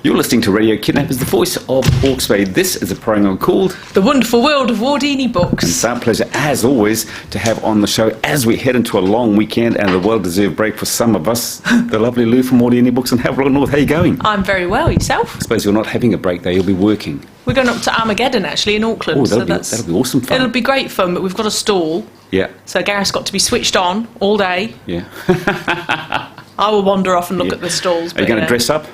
You're listening to Radio Kidnappers, the voice of Hawke's Bay. This is a program called The Wonderful World of Wardini Books. And it's our pleasure, as always, to have on the show, as we head into a long weekend and a well-deserved break for some of us, the lovely Lou from Wardini Books in Havelock North. How are you going? I'm very well. Yourself? I suppose you're not having a break, though. You'll be working. We're going up to Armageddon, actually, in Auckland. Oh, that'll be awesome fun. It'll be great fun, but we've got a stall. Yeah. So Gareth's got to be switched on all day. Yeah. I will wander off and look at the stalls. Are you going to dress up?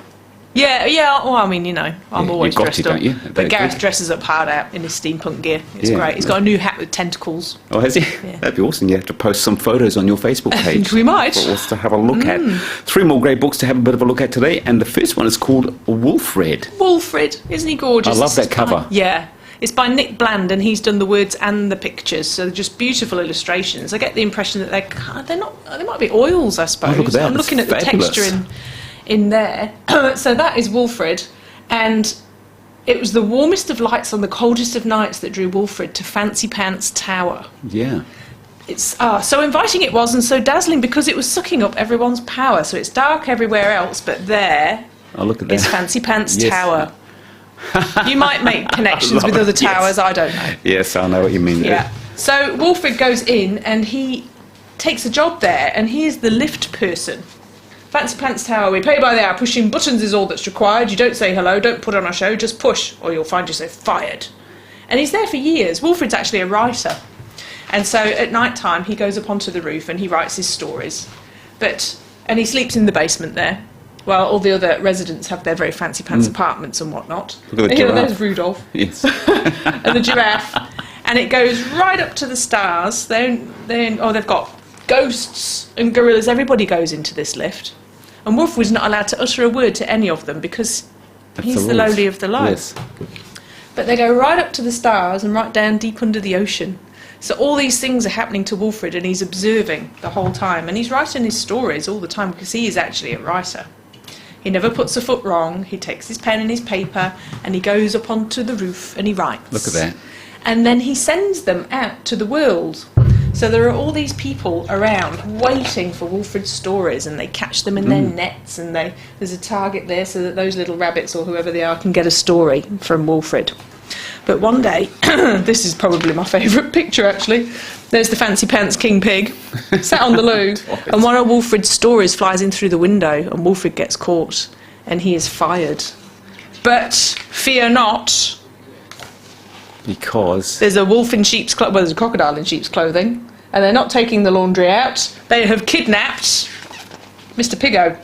Yeah. Well, I mean, I'm always dressed up. Don't you? But Gareth dresses up hard out in his steampunk gear. It's great. He's got a new hat with tentacles. Oh, has he? Yeah. That'd be awesome. You have to post some photos on your Facebook page. We might. For us to have a look at. 3 more great books to have a bit of a look at today, and the first one is called Wolfred. Wolfred, isn't he gorgeous? I love that cover. Yeah. It's by Nick Bland, and he's done the words and the pictures, so they're just beautiful illustrations. I get the impression that they're not. They might be oils, I suppose. Oh, look at that. I'm looking at the texture in there. So that is Wolfred, and it was the warmest of lights on the coldest of nights that drew Wolfred to Fancy Pants Tower. Yeah. It's so inviting it was, and so dazzling because it was sucking up everyone's power. So it's dark everywhere else, but there look at that. is Fancy Pants Tower. You might make connections with other towers, I don't know. Yes, I know what you mean. Yeah. So Wolfred goes in and he takes a job there, and he is the lift person. Fancy Pants Tower, we pay by the hour, pushing buttons is all that's required. You don't say hello, don't put on a show, just push, or you'll find yourself fired. And he's there for years. Wolfred's actually a writer. And so at night time, he goes up onto the roof and he writes his stories. And he sleeps in the basement there, while all the other residents have their very fancy pants apartments and whatnot. Look at the giraffe. There's Rudolph. Yes. And the giraffe. And it goes right up to the stars. They've got ghosts and gorillas. Everybody goes into this lift. And Wolfred's not allowed to utter a word to any of them because he's the lowly of the low. Yes. But they go right up to the stars and right down deep under the ocean. So all these things are happening to Wolfred, and he's observing the whole time. And he's writing his stories all the time because he is actually a writer. He never puts a foot wrong. He takes his pen and his paper and he goes up onto the roof and he writes. Look at that. And then he sends them out to the world. So there are all these people around waiting for Wolfred's stories, and they catch them in their nets, and there's a target there so that those little rabbits or whoever they are can get a story from Wolfred. But one day, this is probably my favourite picture actually, there's the Fancy Pants King Pig sat on the loo, and one of Wolfred's stories flies in through the window, and Wolfred gets caught and he is fired. But fear not, because there's a wolf in sheep's clothing, well, there's a crocodile in sheep's clothing, and they're not taking the laundry out. They have kidnapped Mr. Piggo,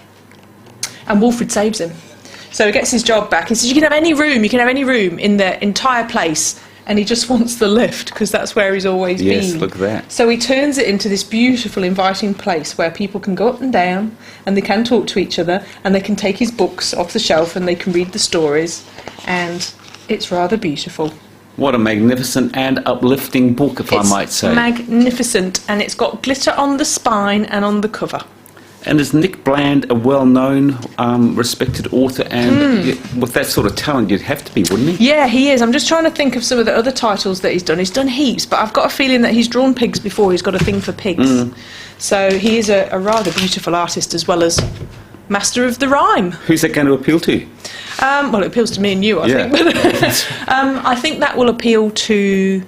and Wolfred saves him. So he gets his job back. He says, you can have any room in the entire place. And he just wants the lift because that's where he's always been. Yes, look at that. So he turns it into this beautiful, inviting place where people can go up and down, and they can talk to each other, and they can take his books off the shelf and they can read the stories. And it's rather beautiful. What a magnificent and uplifting book, if I might say. Magnificent, and it's got glitter on the spine and on the cover. And is Nick Bland a well-known, respected author? And with that sort of talent, you'd have to be, wouldn't he? Yeah, he is. I'm just trying to think of some of the other titles that he's done. He's done heaps, but I've got a feeling that he's drawn pigs before. He's got a thing for pigs. So he is a rather beautiful artist, as well as master of the rhyme. Who's that going to appeal to? Well, it appeals to me and you, I think. But I think that will appeal to,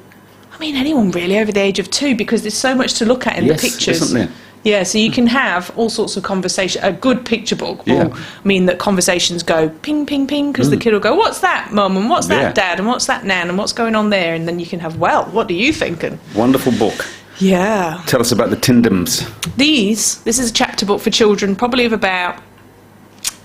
anyone really over the age of 2, because there's so much to look at in the pictures. Isn't there? Yeah, so you can have all sorts of conversation. A good picture book will mean that conversations go ping, ping, ping, because the kid will go, what's that, Mum, and what's that, Dad, and what's that, Nan, and what's going on there? And then you can have, well, what do you think? And wonderful book. Yeah. Tell us about the Tindims. This is a chapter book for children, probably of about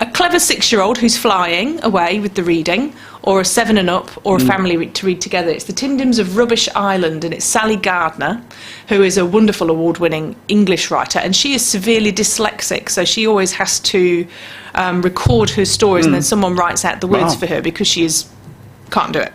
a clever 6-year-old who's flying away with the reading, or a 7 and up, or a family to read together. It's the Tindims of Rubbish Island, and it's Sally Gardner, who is a wonderful award-winning English writer, and she is severely dyslexic, so she always has to record her stories, and then someone writes out the words for her because can't do it.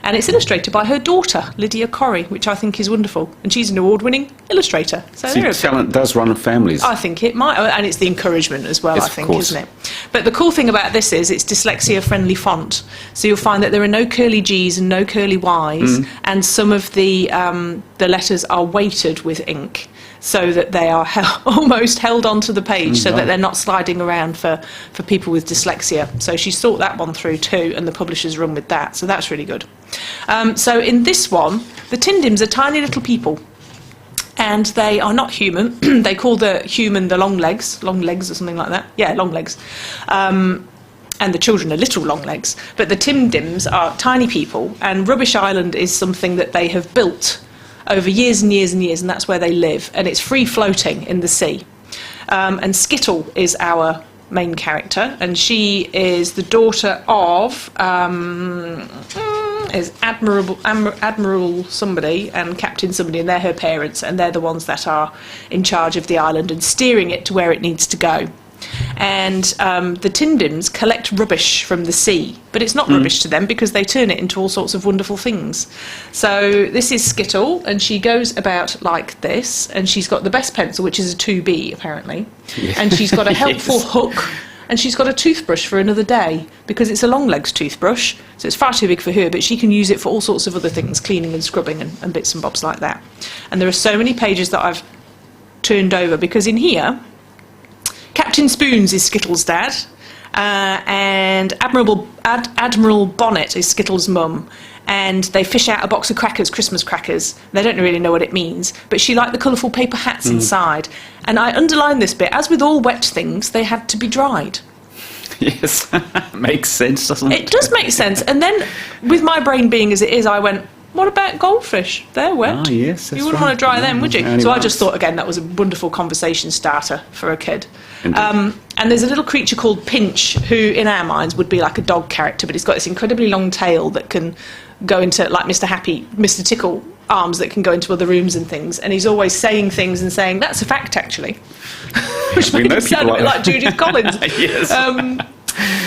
And it's illustrated by her daughter, Lydia Corrie, which I think is wonderful. And she's an award-winning illustrator. So talent does run in families. I think it might. And it's the encouragement as well, yes, I think, isn't it? But the cool thing about this is it's dyslexia-friendly font. So you'll find that there are no curly G's and no curly Y's. And some of the letters are weighted with ink. so that they are almost held onto the page, so that they're not sliding around for people with dyslexia. So she's thought that one through too, and the publishers run with that, so that's really good. So in this one, the Tindims are tiny little people, and they are not human. They call the human the long legs or something like that. Yeah, long legs. And the children are little long legs. But the Tindims are tiny people, and Rubbish Island is something that they have built over years and years and years, and that's where they live. And it's free floating in the sea. And Skittle is our main character, and she is the daughter of is Admiral somebody and Captain somebody, and they're her parents, and they're the ones that are in charge of the island and steering it to where it needs to go. And the Tindims collect rubbish from the sea, but it's not rubbish to them because they turn it into all sorts of wonderful things. So this is Skittle, and she goes about like this, and she's got the best pencil, which is a 2B apparently, and she's got a helpful hook, and she's got a toothbrush for another day because it's a long legs toothbrush, so it's far too big for her, but she can use it for all sorts of other things, cleaning and scrubbing and bits and bobs like that. And there are so many pages that I've turned over because in here Captain Spoons is Skittle's dad, and Admiral Bonnet is Skittle's mum, and they fish out a box of crackers, Christmas crackers. They don't really know what it means, but she liked the colourful paper hats inside. And I underlined this bit, as with all wet things, they had to be dried. Yes, makes sense, doesn't it? It does make sense. And then, with my brain being as it is, I went, what about goldfish? They're wet. Ah, yes, that's you wouldn't right. want to dry them, would you? So I just once. thought, again, that was a wonderful conversation starter for a kid. And there's a little creature called Pinch, who in our minds would be like a dog character, but he's got this incredibly long tail that can go into, like Mr. Tickle arms that can go into other rooms and things. And he's always saying things and saying, that's a fact, actually. Which We made know him sound a people bit like like Judith Collins. Yes.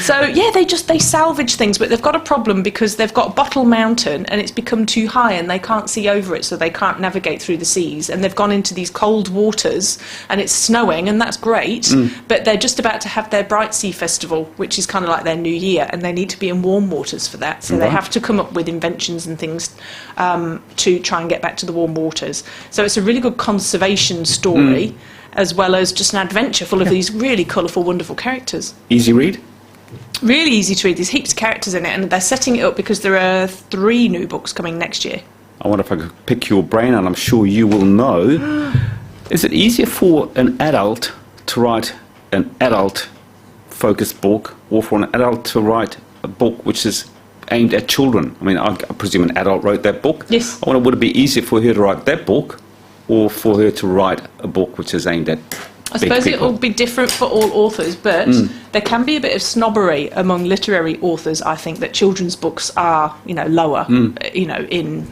So yeah, they salvage things, but they've got a problem because they've got Bottle Mountain and it's become too high and they can't see over it, so they can't navigate through the seas, and they've gone into these cold waters and it's snowing, and that's great, but they're just about to have their Bright Sea Festival, which is kind of like their New Year, and they need to be in warm waters for that, so they have to come up with inventions and things to try and get back to the warm waters. So it's a really good conservation story, as well as just an adventure full of these really colourful, wonderful characters. Easy read? Really easy to read. There's heaps of characters in it, and they're setting it up because there are 3 new books coming next year. I wonder if I could pick your brain, and I'm sure you will know. Is it easier for an adult to write an adult-focused book, or for an adult to write a book which is aimed at children? I mean, I presume an adult wrote that book. Yes. I wonder, would it be easier for her to write that book, or for her to write a book which is aimed at I big suppose it people? will be different for all authors, but there can be a bit of snobbery among literary authors, I think, that children's books are, lower, in,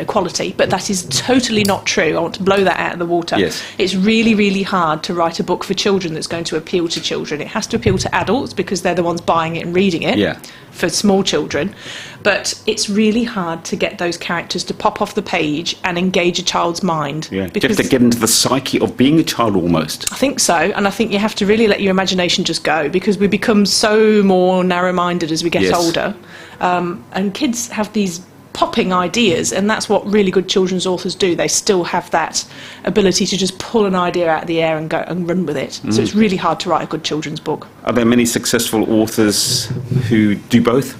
quality, but that is totally not true. I want to blow that out of the water. Yes. It's really, really hard to write a book for children that's going to appeal to children. It has to appeal to adults because they're the ones buying it and reading it. Yeah. For small children, but it's really hard to get those characters to pop off the page and engage a child's mind. Yeah, you because have to get into the psyche of being a child almost. I think so, and I think you have to really let your imagination just go, because we become so more narrow-minded as we get older, and kids have these popping ideas, and that's what really good children's authors do. They still have that ability to just pull an idea out of the air and go and run with it. So it's really hard to write a good children's book. Are there many successful authors who do both?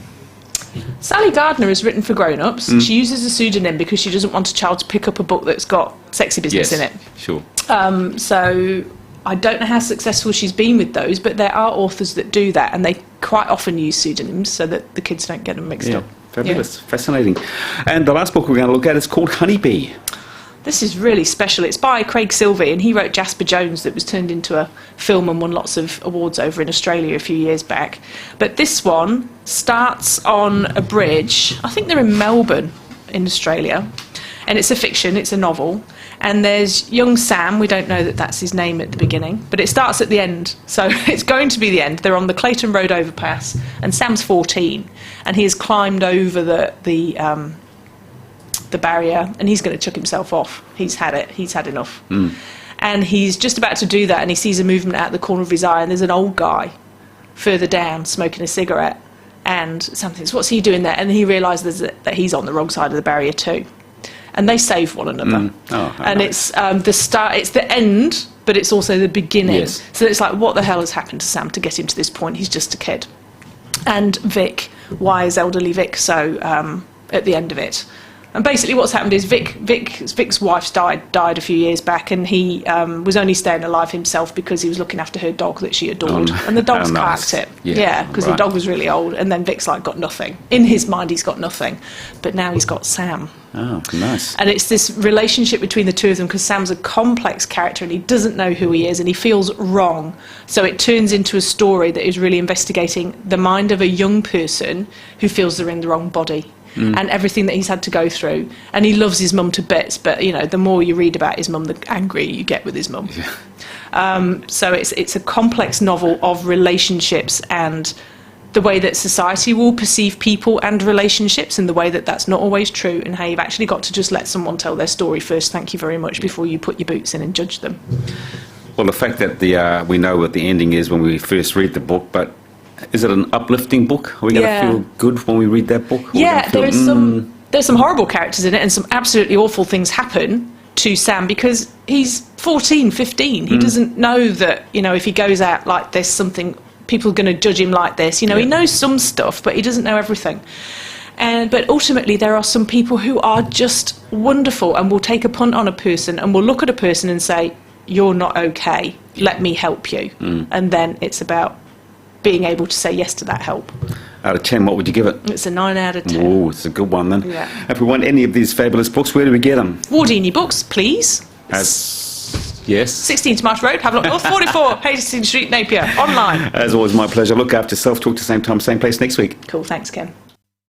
Sally Gardner has written for grown-ups. She uses a pseudonym because she doesn't want a child to pick up a book that's got sexy business in it. Sure. So I don't know how successful she's been with those, but there are authors that do that, and they quite often use pseudonyms so that the kids don't get them mixed up. Fabulous, fascinating. And the last book we're going to look at is called Honeybee. This is really special. It's by Craig Silvey, and he wrote Jasper Jones, that was turned into a film and won lots of awards over in Australia a few years back. But this one starts on a bridge. I think they're in Melbourne in Australia, and it's a fiction, it's a novel. And there's young Sam, we don't know that that's his name at the beginning, but it starts at the end, so it's going to be the end. They're on the Clayton Road overpass, and Sam's 14, and he has climbed over the barrier, and he's going to chuck himself off. He's had it, he's had enough. And he's just about to do that, and he sees a movement out of the corner of his eye, and there's an old guy further down smoking a cigarette, and Sam thinks, what's he doing there? And he realises that he's on the wrong side of the barrier too. and they save one another. Oh, how and nice. it's the start, it's the end, but it's also the beginning. Yes. So it's like, what the hell has happened to Sam to get him to this point? He's just a kid. And Vic, why is elderly Vic so at the end of it? And basically what's happened is Vic's wife's died a few years back, and he was only staying alive himself because he was looking after her dog that she adored. And the dog's how nice. carked it. Yeah, Because right. the dog was really old, and then Vic's like got nothing. In his mind he's got nothing. But now he's got Sam. Oh, nice. And it's this relationship between the two of them, because Sam's a complex character and he doesn't know who he is and he feels wrong. So it turns into a story that is really investigating the mind of a young person who feels they're in the wrong body. And everything that he's had to go through. And he loves his mum to bits, but, you know, the more you read about his mum, the angrier you get with his mum. Yeah. So it's a complex novel of relationships and the way that society will perceive people and relationships, and the way that that's not always true, and how you've actually got to just let someone tell their story first, thank you very much, before you put your boots in and judge them. Well, the fact that we know what the ending is when we first read the book, but is it an uplifting book? Are we going to feel good when we read that book? Yeah, there's some horrible characters in it, and some absolutely awful things happen to Sam because he's 14, 15. He doesn't know that, you know, if he goes out like this, people are going to judge him like this. You know, he knows some stuff, but he doesn't know everything. But ultimately, there are some people who are just wonderful and will take a punt on a person and will look at a person and say, you're not okay, let me help you. And then it's about being able to say yes to that help. Out of 10, what would you give it? It's a 9 out of 10. Oh, it's a good one then. Yeah. If we want any of these fabulous books, where do we get them? Wardini Books, please. Yes. 16 Marsh Road, Havelock North, 44 Hastings Street, Napier, online. As always, my pleasure. Look after yourself. Talk to the same time, same place next week. Cool, thanks, Ken.